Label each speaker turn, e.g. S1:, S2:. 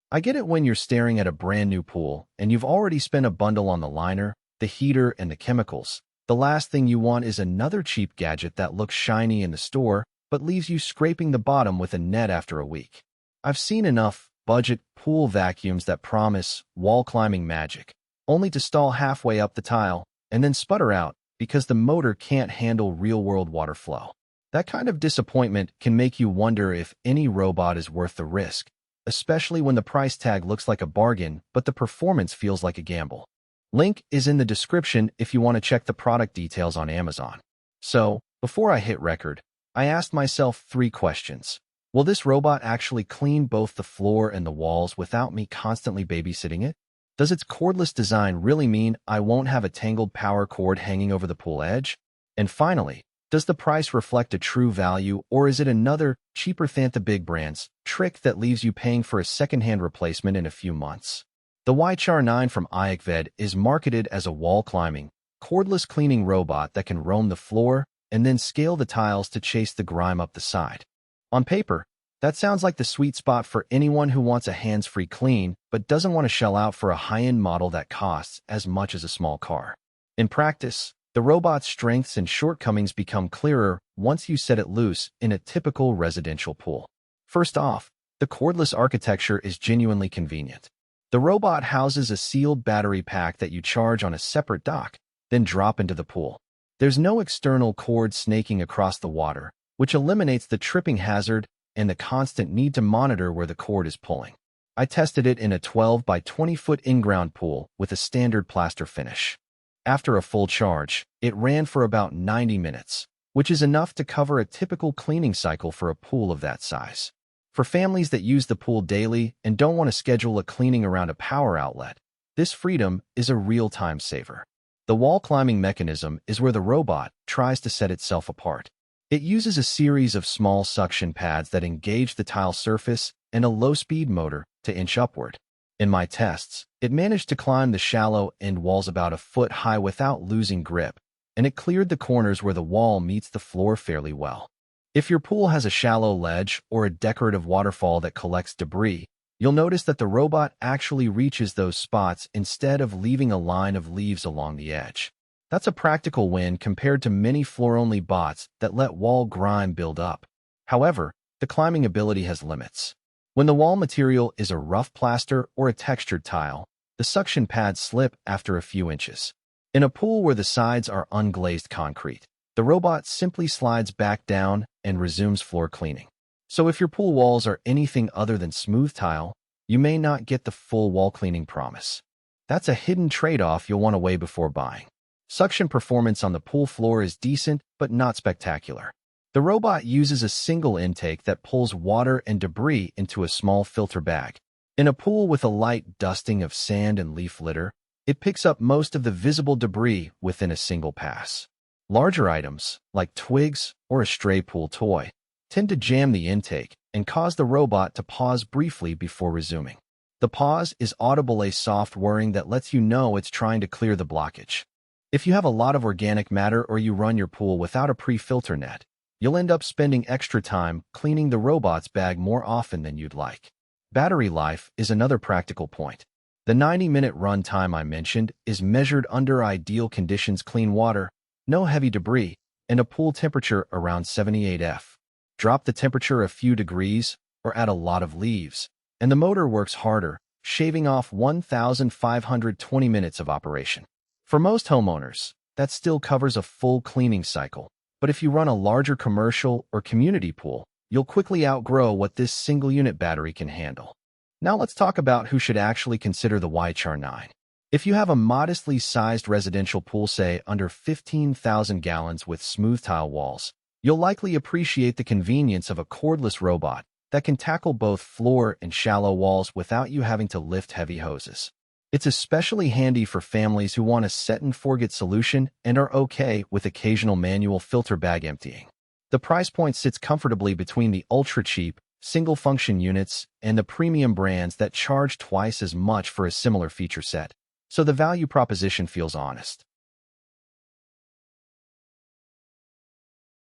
S1: I get it when you're staring at a brand new pool and you've already spent a bundle on the liner, the heater, and the chemicals. The last thing you want is another cheap gadget that looks shiny in the store but leaves you scraping the bottom with a net after a week. I've seen enough budget pool vacuums that promise wall climbing magic, only to stall halfway up the tile and then sputter out because the motor can't handle real-world water flow. That kind of disappointment can make you wonder if any robot is worth the risk, especially when the price tag looks like a bargain but the performance feels like a gamble. Link is in the description if you want to check the product details on Amazon. So, before I hit record, I asked myself 3 questions. Will this robot actually clean both the floor and the walls without me constantly babysitting it? Does its cordless design really mean I won't have a tangled power cord hanging over the pool edge? And finally, does the price reflect a true value, or is it another, cheaper than the big brands, trick that leaves you paying for a second-hand replacement in a few months? The YChar9 from Ayurved is marketed as a wall-climbing, cordless cleaning robot that can roam the floor and then scale the tiles to chase the grime up the side. On paper, that sounds like the sweet spot for anyone who wants a hands-free clean but doesn't want to shell out for a high-end model that costs as much as a small car. In practice, the robot's strengths and shortcomings become clearer once you set it loose in a typical residential pool. First off, the cordless architecture is genuinely convenient. The robot houses a sealed battery pack that you charge on a separate dock, then drop into the pool. There's no external cord snaking across the water, which eliminates the tripping hazard and the constant need to monitor where the cord is pulling. I tested it in a 12 by 20 foot in-ground pool with a standard plaster finish. After a full charge, it ran for about 90 minutes, which is enough to cover a typical cleaning cycle for a pool of that size. For families that use the pool daily and don't want to schedule a cleaning around a power outlet, this freedom is a real time saver. The wall climbing mechanism is where the robot tries to set itself apart. It uses a series of small suction pads that engage the tile surface and a low-speed motor to inch upward. In my tests, it managed to climb the shallow end walls about a foot high without losing grip, and it cleared the corners where the wall meets the floor fairly well. If your pool has a shallow ledge or a decorative waterfall that collects debris, you'll notice that the robot actually reaches those spots instead of leaving a line of leaves along the edge. That's a practical win compared to many floor-only bots that let wall grime build up. However, the climbing ability has limits. When the wall material is a rough plaster or a textured tile, the suction pads slip after a few inches. In a pool where the sides are unglazed concrete, the robot simply slides back down and resumes floor cleaning. So if your pool walls are anything other than smooth tile, you may not get the full wall cleaning promise. That's a hidden trade-off you'll want to weigh before buying. Suction performance on the pool floor is decent, but not spectacular. The robot uses a single intake that pulls water and debris into a small filter bag. In a pool with a light dusting of sand and leaf litter, it picks up most of the visible debris within a single pass. Larger items, like twigs or a stray pool toy, tend to jam the intake and cause the robot to pause briefly before resuming. The pause is audible, a soft whirring that lets you know it's trying to clear the blockage. If you have a lot of organic matter or you run your pool without a pre-filter net, you'll end up spending extra time cleaning the robot's bag more often than you'd like. Battery life is another practical point. The 90-minute run time I mentioned is measured under ideal conditions: clean water, no heavy debris, and a pool temperature around 78 F. Drop the temperature a few degrees or add a lot of leaves, and the motor works harder, shaving off 1,520 minutes of operation. For most homeowners, that still covers a full cleaning cycle, but if you run a larger commercial or community pool, you'll quickly outgrow what this single-unit battery can handle. Now let's talk about who should actually consider the YChar9. If you have a modestly sized residential pool, say under 15,000 gallons with smooth tile walls, you'll likely appreciate the convenience of a cordless robot that can tackle both floor and shallow walls without you having to lift heavy hoses. It's especially handy for families who want a set-and-forget solution and are okay with occasional manual filter bag emptying. The price point sits comfortably between the ultra-cheap, single-function units and the premium brands that charge twice as much for a similar feature set, so the value proposition feels honest.